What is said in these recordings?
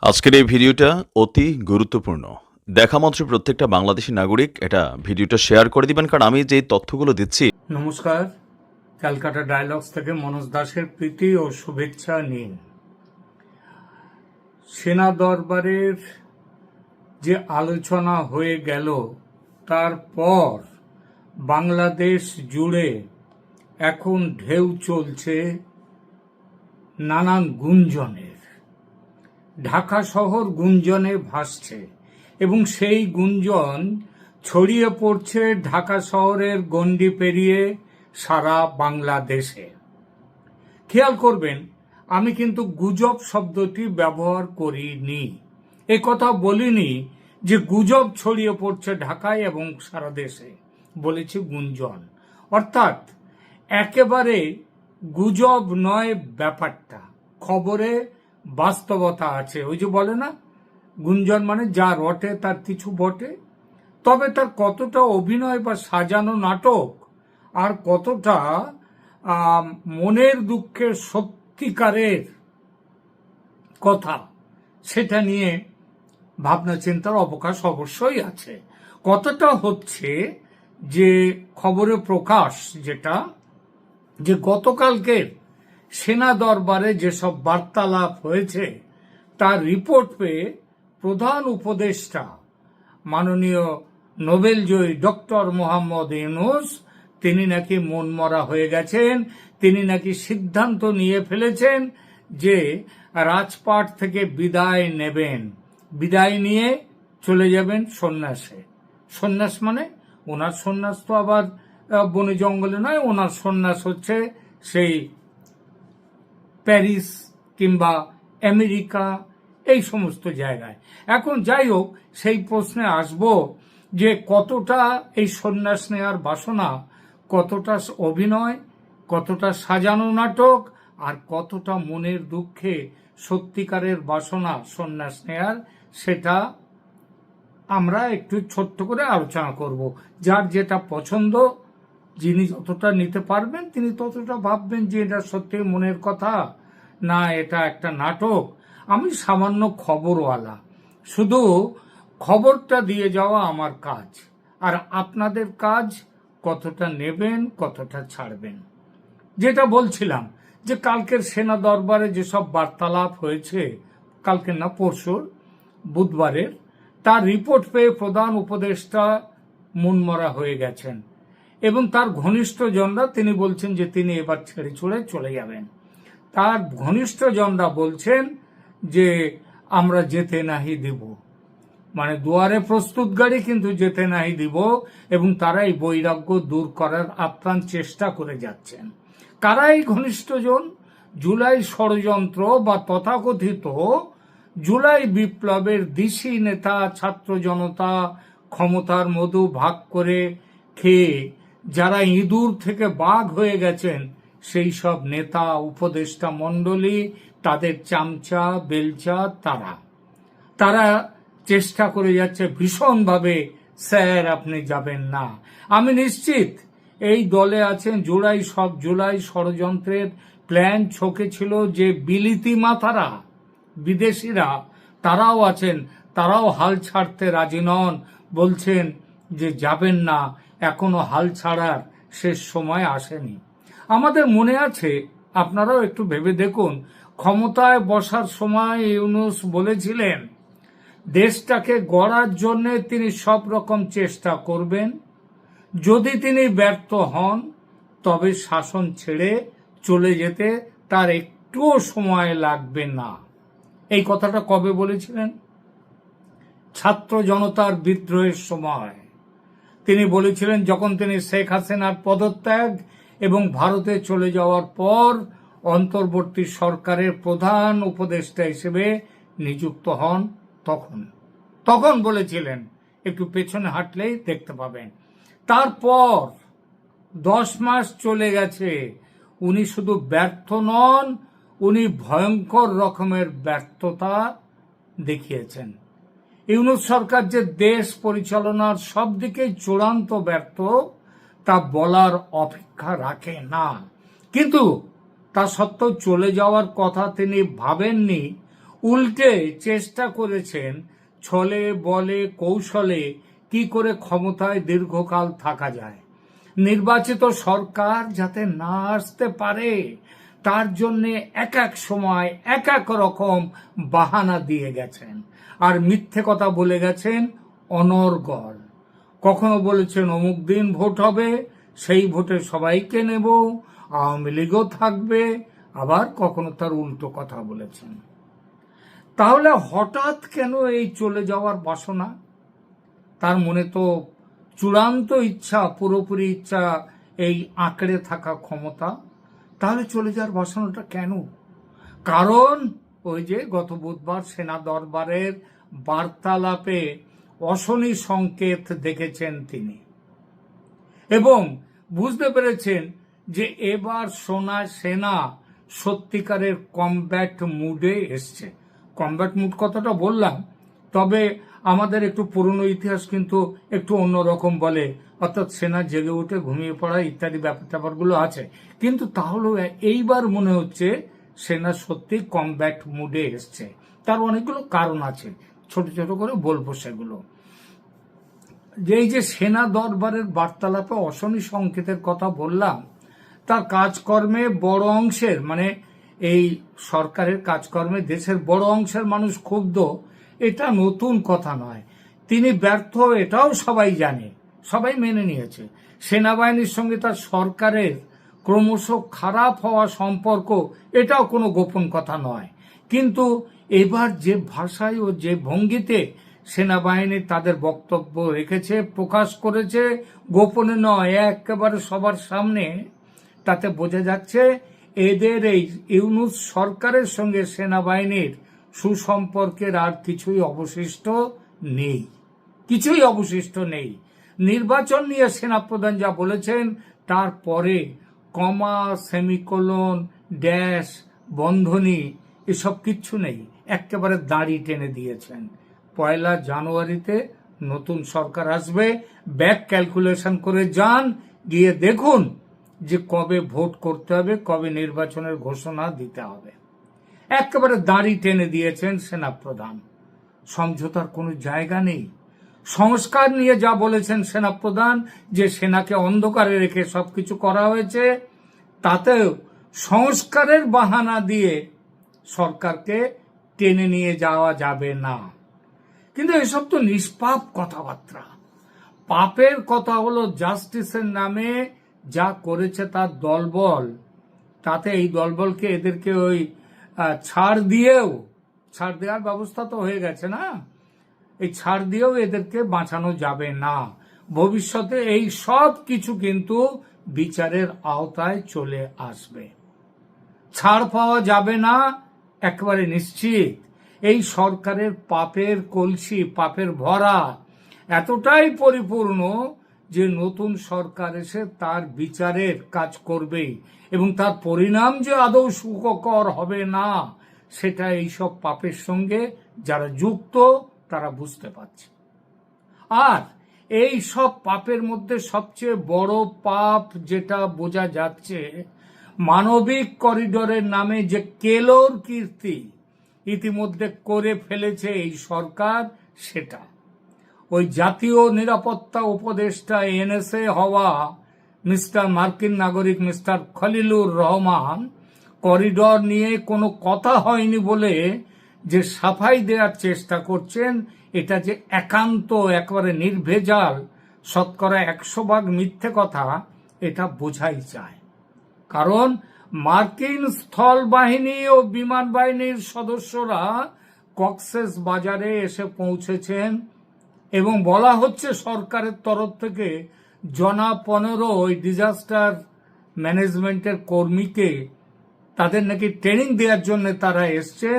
আজকের এই ভিডিওটা অতি গুরুত্বপূর্ণ। দেখা মাত্র প্রত্যেকটা বাংলাদেশী নাগরিক এটা ভিডিওটা শেয়ার করে দিবেন, কারণ আমি যে তথ্যগুলো দিচ্ছি। নমস্কার, ক্যালকাটা ডায়ালগস থেকে মনোজ দাসের প্রীতি ও শুভেচ্ছা নিন। সেনা দরবারের যে আলোচনা হয়ে গেল তারপর বাংলাদেশ জুড়ে এখন ঢেউ চলছে নানান গুঞ্জনের। ঢাকা শহর গুঞ্জনে ভাসছে এবং সেই গুঞ্জন ছড়িয়ে পড়ছে ঢাকা শহরের গণ্ডি পেরিয়ে সারা বাংলাদেশে। খেয়াল করবেন, আমি কিন্তু গুজব শব্দটি ব্যবহার করিনি। এ কথা বলিনি যে গুজব ছড়িয়ে পড়ছে ঢাকায় এবং সারা দেশে, বলেছি গুঞ্জন। অর্থাৎ একেবারে গুজব নয় ব্যাপারটা, খবরে বাস্তবতা আছে। ওই যে বলে না, গুঞ্জন মানে যা রটে তার কিছু বটে। তবে তার কতটা অভিনয় বা সাজানো নাটক আর কতটা মনের দুঃখের সত্যিকারের কথা, সেটা নিয়ে ভাবনা চিন্তার অবকাশ অবশ্যই আছে। কতটা হচ্ছে যে খবরে প্রকাশ, যেটা যে গতকালকের সেনা দরবারে যেসব বার্তালাপ হয়েছে তার রিপোর্ট পেয়ে প্রধান উপদেষ্টা মাননীয় নোবেলজয়ী ডক্টর মোহাম্মদ ইউনূস, তিনি নাকি মনমরা হয়ে গেছেন। তিনি নাকি সিদ্ধান্ত নিয়ে ফেলেছেন যে রাজপাট থেকে বিদায় নেবেন, বিদায় নিয়ে চলে যাবেন সন্ন্যাসে। সন্ন্যাস মানে ওনার সন্ন্যাস তো আবার বনে জঙ্গলে নয়, ওনার সন্ন্যাস হচ্ছে সেই প্যারিস কিংবা আমেরিকা, এই সমস্ত জায়গায়। এখন যাই হোক, সেই প্রশ্নে আসব যে কতটা এই সন্ন্যাস নেওয়ার বাসনা, কতটা অভিনয়, কতটা সাজানো নাটক, আর কতটা মনের দুঃখে সত্যিকারের বাসনা সন্ন্যাস নেয়ার, সেটা আমরা একটু ছোট্ট করে আলোচনা করব। যার যেটা পছন্দ, যিনি যতটা নিতে পারবেন তিনি ততটা ভাববেন যে এটা সত্যি মনের কথা, না এটা একটা নাটক। আমি সামান্য খবরওয়ালা, শুধু খবরটা দিয়ে যাওয়া আমার কাজ, আর আপনাদের কাজ কতটা নেবেন, কতটা ছাড়বেন। যেটা বলছিলাম যে কালকের সেনা দরবারে যেসব বার্তালাপ হয়েছে, কালকে না পরশুর বুধবারের, তার রিপোর্ট পেয়ে প্রধান উপদেষ্টা মনমরা হয়ে গেছেন এবং তার ঘনিষ্ঠজনরা, তিনি বলছেন যে তিনি এবার ছেড়ে ছুড়ে চলে যাবেন। তার ঘনিষ্ঠজনরা বলছেন যে আমরা যেতে নাহি দিব, মানে দুয়ারে প্রস্তুত গাড়ি কিন্তু যেতে নাহি দিব, এবং তারা এই বৈরাগ্য দূর করার আপ্রাণ চেষ্টা করে যাচ্ছেন। কারা এই ঘনিষ্ঠজন? জুলাই ষড়যন্ত্র বা তথাকথিত জুলাই বিপ্লবের দিশি নেতা, ছাত্র জনতা, ক্ষমতার মধু ভাগ করে খেয়ে যারা ইঁদুর থেকে বাঘ হয়ে গেছেন, সেই সব নেতা, উপদেষ্টা মণ্ডলী, তাদের চামচা বেলচা, তারা চেষ্টা করে যাচ্ছে ভীষণভাবে, স্যার আপনি যাবেন না। আমি নিশ্চিত এই দলে আছেন জুলাই ষড়যন্ত্রের প্ল্যান ছকে ছিল যে বিলিতি মাথারা, বিদেশিরা, তারাও আছেন। তারাও হাল ছাড়তে রাজি নন, বলছেন যে যাবেন না, এখনো হাল ছাড়ার শেষ সময় আসেনি। আমাদের মনে আছে, আপনারাও একটু ভেবে দেখুন, ক্ষমতায় বসার সময় ইউনূস বলেছিলেন দেশটাকে গড়ার জন্য তিনি সব রকম চেষ্টা করবেন, যদি তিনি ব্যর্থ হন তবে শাসন ছেড়ে চলে যেতে তার একটুও সময় লাগবে না। এই কথাটা কবে বলেছিলেন? ছাত্র জনতার বিদ্রোহের সময় তিনি বলেছিলেন, যখন তিনি শেখ হাসিনার পদত্যাগ এবং ভারতে চলে যাওয়ার পর অন্তর্বর্তী সরকারের প্রধান উপদেষ্টা হিসেবে নিযুক্ত হন। তখন বলেছিলেন, একটু পেছনে হাঁটলেই দেখতে পাবেন। তারপর 10 মাস চলে গেছে, উনি শুধু ব্যর্থ নন, উনি ভয়ঙ্কর রকমের ব্যর্থতা দেখিয়েছেন। ইউনূস সরকার যে দেশ পরিচালনার সব দিকেই চূড়ান্ত ব্যর্থ, তা বলার অপেক্ষা রাখে না। কিন্তু তা সত্ত্বেও চলে যাওয়ার কথা তিনি ভাবেননি। উল্টে চেষ্টা করেছেন ছলে বলে কৌশলে কি করে ক্ষমতায় দীর্ঘকাল থাকা যায়, নির্বাচিত সরকার যাতে না আসতে পারে তার জন্য এক এক সময় এক এক রকম বাহানা দিয়ে গেছেন আর মিথ্যে কথা বলে গেছেন অনর্গল। কখনো বলেছেন অমুক দিন ভোট হবে, সেই ভোটে সবাইকে নেব, আওয়ামী লীগও থাকবে, আবার কখনো তার উল্টো কথা বলেছেন। তাহলে হঠাৎ কেন এই চলে যাওয়ার বাসনা? তার মনে তো চূড়ান্ত ইচ্ছা, পুরোপুরি ইচ্ছা এই আঁকড়ে থাকা ক্ষমতা। তাহলে চলে যাওয়ার বাসনাটা কেন? কারণ ওই যে গত বুধবার সেনা দরবারের বার্তালাপে অশনি সংকেত দেখেছেন তিনি এবং বুঝতে পেরেছেন যে এবার সেনা সত্যিকারের কমব্যাট মুডে এসছে। কমব্যাট মুড কথাটা বললাম, তবে আমাদের একটু পুরনো ইতিহাস কিন্তু একটু অন্যরকম বলে, অর্থাৎ সেনা জেগে উঠে ঘুমিয়ে পড়া ইত্যাদি ব্যাপারগুলো আছে। কিন্তু তাহলেও এইবার মনে হচ্ছে সেনা সত্যি কমব্যাট মুডে এসছে। তার অনেকগুলো কারণ আছে, ছোট ছোট করে বলবো সেগুলো। যে এই যে সেনা দরবারের বার্তালাপে অশনি সংকেতের কথা বললাম, তার কাজকর্মে বড় অংশের মানে এই সরকারের কাজকর্মে দেশের বড় অংশের মানুষ ক্ষুব্ধ, এটা নতুন কথা নয়। তিনি ব্যর্থ এটাও সবাই জানে, সবাই মেনে নিয়েছে। সেনাবাহিনীর সঙ্গে তার সরকারের ক্রমশ খারাপ হওয়া সম্পর্ক, এটাও কোনো গোপন কথা নয়। কিন্তু এবার যে ভাষায় ও যে ভঙ্গিতে সেনাবাহিনী তাদের বক্তব্য রেখেছে, প্রকাশ করেছে, গোপনে নয়, একেবারে সবার সামনে, তাতে বোঝা যাচ্ছে এদের এই ইউনূস সরকারের সঙ্গে সেনাবাহিনীর সুসম্পর্কের আর কিছুই অবশিষ্ট নেই, কিছুই অবশিষ্ট নেই। নির্বাচন নিয়ে সেনাপ্রধান যা বলেছেন তারপরে কমা, সেমিকোলন, ড্যাশ, বন্ধনী এসব কিচ্ছু নেই, একেবারে দাড়ি টেনে দিয়েছেন। 1 জানুয়ারিতে নতুন সরকার আসবে, ব্যাক ক্যালকুলেশন করে যান, গিয়ে দেখুন যে কবে ভোট করতে হবে, কবে নির্বাচনের ঘোষণা দিতে হবে। একেবারে দাড়ি টেনে দিয়েছেন সেনাপ্রধান। সমঝোতার কোনো জায়গা নেই। সংস্কার নিয়ে যা বলেছেন সেনাপ্রধান, যে সেনাকে অন্ধকারে রেখে সবকিছু করা হয়েছে, তাতেও সংস্কারের বাহানা দিয়ে সরকারকে টেনে নিয়ে যাওয়া যাবে না। কিন্তু এসব তো নিষ্পাপ কথাবার্তা। পাপের কথা হলো জাস্টিসের নামে যা করেছে তার দলবল, তাতে এই দলবলকে এদেরকে ওই ছাড় দেওয়ার ব্যবস্থা তো হয়ে গেছে না, এই ছাড় দিয়েও এদেরকে বাঁচানো যাবে না। ভবিষ্যতে এই সব কিছু কিন্তু বিচারের আওতায় চলে আসবে, ছাড় পাওয়া যাবে না একেবারে নিশ্চিত। এই সরকারের পাপের কলসি, পাপের ভরা এতটাই পরিপূর্ণ যে নতুন সরকার এসে তার বিচারের কাজ করবেই, এবং তার পরিণাম যে আদৌ সুখকর হবে না সেটা এইসব পাপের সঙ্গে যারা যুক্ত তারা বুঝতে পারছে। আর এই সব পাপের মধ্যে সবচেয়ে বড় পাপ যেটা বোঝা যাচ্ছে, মানবিক করিডোরের নামে যে কেলোর কীর্তি ইতিমধ্যে করে ফেলেছে এই সরকার, সেটা ওই জাতীয় নিরাপত্তা উপদেষ্টা এনএসএ হওয়া মার্কিন নাগরিক মিস্টার খলিলুর রহমান করিডোর নিয়ে কোনো কথা হয়নি বলে যে সাফাই দেওয়ার চেষ্টা করছেন, এটা যে একান্ত একেবারে নির্ভেজাল শতকরা 100% মিথ্যে কথা, এটা বোঝাই যায়। কারণ মার্কিন স্থল বাহিনী ও বিমান বাহিনীর সদস্যরা কক্সেস বাজারে এসে পৌঁছেছেন এবং বলা হচ্ছে সরকারের তরফ থেকে 15 ওই ডিজাস্টার ম্যানেজমেন্টের কর্মীকে তাদের নাকি ট্রেনিং দেওয়ার জন্য তারা এসছে,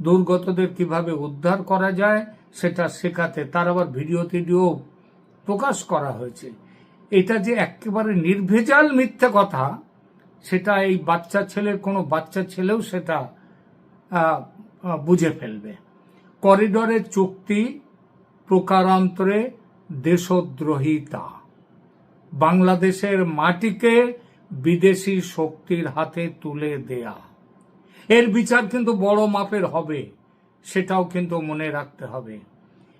দুর্গতদের কিভাবে উদ্ধার করা যায় সেটা শেখাতে। তার আবার ভিডিও প্রকাশ করা হয়েছে। এটা যে একেবারে নির্ভেজাল মিথ্যে কথা, সেটা এই কোনো বাচ্চা ছেলেও সেটা বুঝে ফেলবে। করিডোরের চুক্তি প্রকারান্তরে দেশদ্রোহিতা, বাংলাদেশের মাটিকে বিদেশি শক্তির হাতে তুলে দেয়া, এর বিচার কিন্তু বড় মাপের হবে। সেটাও কিন্তু মনে রাখতে হবে।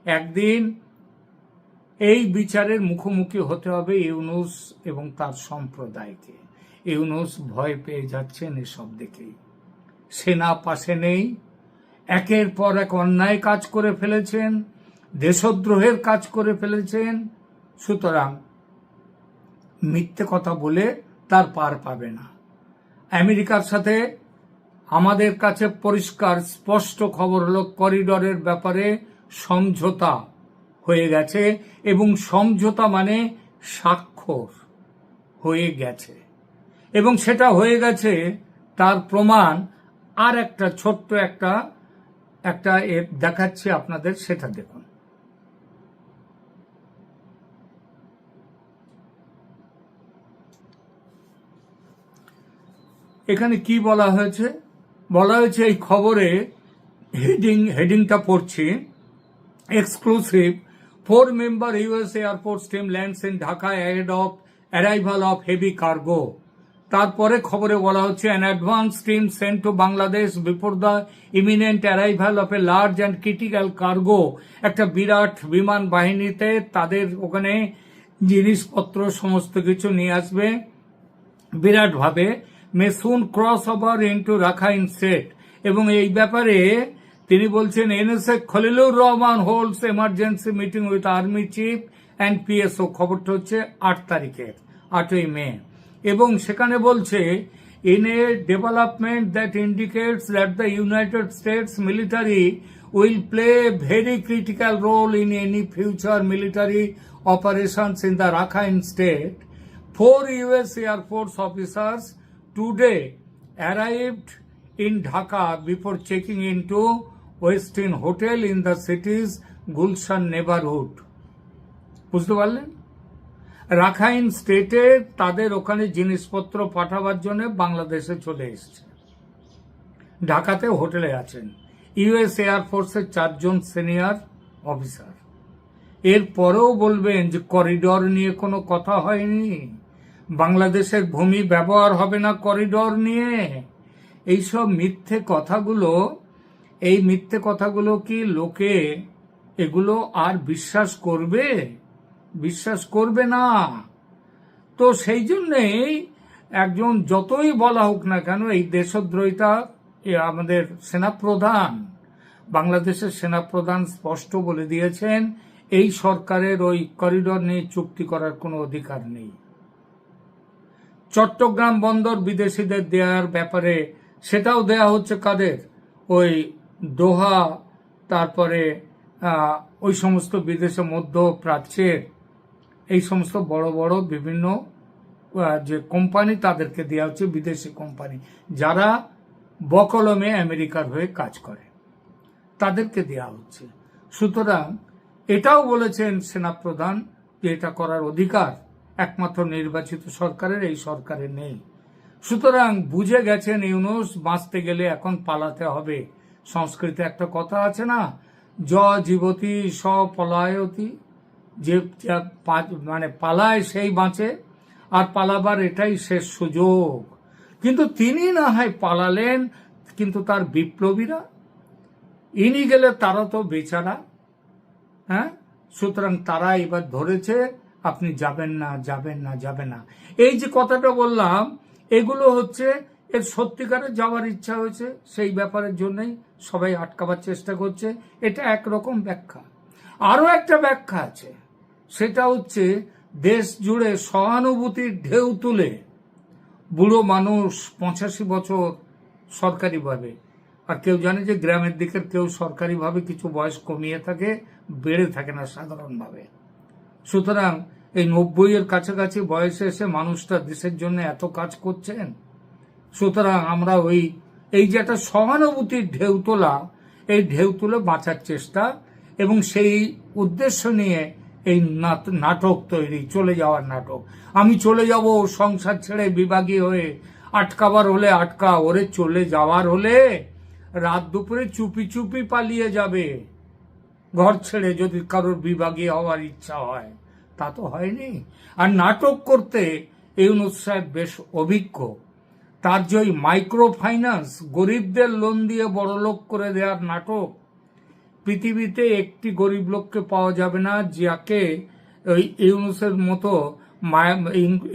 একদিন এই বিচারের মুখোমুখি হতে হবে ইউনূস এবং তার সম্প্রদায়কে। ইউনূস ভয় পেয়ে যাচ্ছেন এসব দেখেই। সেনা পাশে নেই, একের পর এক অন্যায় কাজ করে ফেলেছেন, দেশদ্রোহের কাজ করে ফেলেছেন। সুতরাং মিথ্যে কথা বলে তার পার পাবে না। আমেরিকার সাথে আমাদের কাছে পরিষ্কার স্পষ্ট খবর হলো করিডরের ব্যাপারে সমঝোতা হয়ে গেছে, এবং সমঝোতা মানে স্বাক্ষর হয়ে গেছে, এবং সেটা হয়ে গেছে তার প্রমাণ আর একটা ছোট্ট একটা দেখাচ্ছি আপনাদের, সেটা দেখুন। এখানে কি বলা হয়েছে? বলা হয়েছে এই খবরে হেডিংটা পড়ছি, exclusive 4-member US Air Force team lands in Dhaka ahead of arrival of heavy cargo. তারপরে খবরে বলা হচ্ছে an advance team sent to Bangladesh before the imminent arrival of a large and critical cargo. একটা বিরাট বিমান বাহিনীতে তাদের ওখানে জিনিসপত্র সমস্ত কিছু নিয়ে আসবে বিরাট ভাবে। may soon cross over into Rakhine State, এবং এই ব্যাপারে তিনি বলছেন NSA Khalilur Rahman holds emergency meeting with army chief and PSO. খবরটা হচ্ছে 8 মে, এবং সেখানে বলছে in a development that indicates that the United States military will play a very critical role in any future military operations in the Rakhine State. 4 US Air Force officers today arrived in Dhaka before checking into Westin Hotel in the city's Gulshan neighborhood. বুঝতে পারলেন? Rakhine স্টেটে তাদের ওখানে জিনিসপত্র পাঠাবার জন্য বাংলাদেশে চলে এসছে, ঢাকাতে হোটেলে আছেন ইউএস এয়ার ফোর্সের 4 জন সিনিয়র অফিসার। এরপরেও বলবেন যে করিডর নিয়ে কোনো কথা হয়নি, বাংলাদেশের ভূমি ব্যবহার হবে না করিডর নিয়ে। এইসব মিথ্যে কথাগুলো, এই মিথ্যে কথাগুলো কি লোকে এগুলো আর বিশ্বাস করবে? বিশ্বাস করবে না। তো সেই জন্যেই একজন যতই বলা হোক না কেন, এই দেশদ্রোহিতা আমাদের সেনাপ্রধান, বাংলাদেশের সেনাপ্রধান স্পষ্ট বলে দিয়েছেন এই সরকারের ওই করিডর নিয়ে চুক্তি করার কোনো অধিকার নেই। চট্টগ্রাম বন্দর বিদেশিদের দেওয়ার ব্যাপারে সেটাও দেয়া হচ্ছে কাদের? ওই দোহা, তারপরে ওই সমস্ত বিদেশে মধ্যপ্রাচ্যের এই সমস্ত বড় বড় বিভিন্ন যে কোম্পানি তাদেরকে দেওয়া হচ্ছে, বিদেশি কোম্পানি যারা বকলমে আমেরিকার হয়ে কাজ করে তাদেরকে দেওয়া হচ্ছে। সুতরাং এটাও বলেছেন সেনাপ্রধান যে এটা করার অধিকার একমাত্র নির্বাচিত সরকারের, এই সরকারের নেই। সুতরাং বুঝে গেছেন ইউনূস বাঁচতে গেলে এখন পালাতে হবে। সংস্কৃতে একটা কথা আছে না, য জীবতী স পলায়তি, যে মানে পালায় সেই বাঁচে, আর পালাবার এটাই শেষ সুযোগ। কিন্তু তিনি না হয় পালালেন, কিন্তু তার বিপ্লবীরা, ইনি গেলে তারা তো বেচারা, হ্যাঁ। সুতরাং তারা এবার ধরেছে আপনি যাবেন না, যাবেন না, যাবেন না। এই যে কথাটা বললাম, এগুলো হচ্ছে এর সত্যিকারের যাওয়ার ইচ্ছা হয়েছে, সেই ব্যাপারের জন্যই সবাই আটকাবার চেষ্টা করছে। এটা একরকম ব্যাখ্যা। আরো একটা ব্যাখ্যা আছে, সেটা হচ্ছে দেশ জুড়ে সহানুভূতির ঢেউ তুলে বুড়ো মানুষ 85 বছর সরকারিভাবে, আর কেউ জানে যে গ্রামের দিকের কেউ সরকারিভাবে কিছু বয়স কমিয়ে থাকে, বেড়ে থাকে না সাধারণভাবে। সুতরাং এই 90-এর কাছাকাছি বয়সে এসে মানুষটা দেশের জন্য এত কাজ করছেন। সুতরাং আমরা এই যে একটা সহানুভূতির ঢেউ তোলা, এই ঢেউ তুলে বাঁচার চেষ্টা, এবং সেই উদ্দেশ্য নিয়ে এই নাটক তৈরি, চলে যাওয়ার নাটক। আমি চলে যাব সংসার ছেড়ে বিভাগী হয়ে, আটকাবার হলে আটকা, ওরে চলে যাওয়ার হলে রাত দুপুরে চুপি চুপি পালিয়ে যাবে ঘর ছেড়ে, যদি কারোর বিভাগী হওয়ার ইচ্ছা হয়। তা তো হয়নি। আর নাটক করতে ইউনূস সাহেব বেশ অভিজ্ঞ। তার যে ওই মাইক্রো ফাইন্যান্স, গরিবদের লোন দিয়ে বড়লোক করে দেওয়ার নাটক, পৃথিবীতে একটি গরিব লোককে পাওয়া যাবে না যাকে ওই ইউনুসের মতো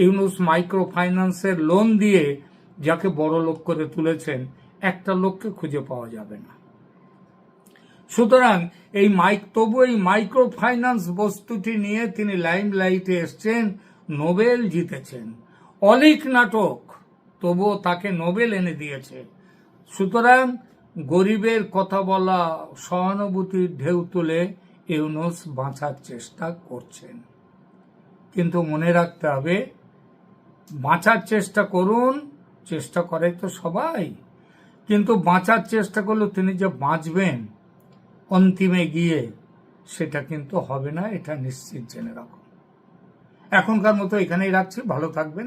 ইউনুস মাইক্রো ফাইন্যান্সের লোন দিয়ে যাকে বড় লোক করে তুলেছেন, একটা লোককে খুঁজে পাওয়া যাবে না। সুতরাং তবু এই মাইক্রো ফাইন্যান্স বস্তুটি নিয়ে তিনি লাইমলাইটে এসছেন, নোবেল জিতেছেন। অলিক নাটক, তবুও তাকে নোবেল এনে দিয়েছে। সুতরাং গরিবের কথা বলা, সহানুভূতির ঢেউ তুলে ইউনুস বাঁচার চেষ্টা করছেন। কিন্তু মনে রাখতে হবে, বাঁচার চেষ্টা করুন, চেষ্টা করে তো সবাই, কিন্তু বাঁচার চেষ্টা করলে তিনি যে বাঁচবেন অন্তিমে গিয়ে, সেটা কিন্তু হবে না, এটা নিশ্চিত জেনে রাখুন। এখনকার মতো এখানেই রাখছি, ভালো থাকবেন।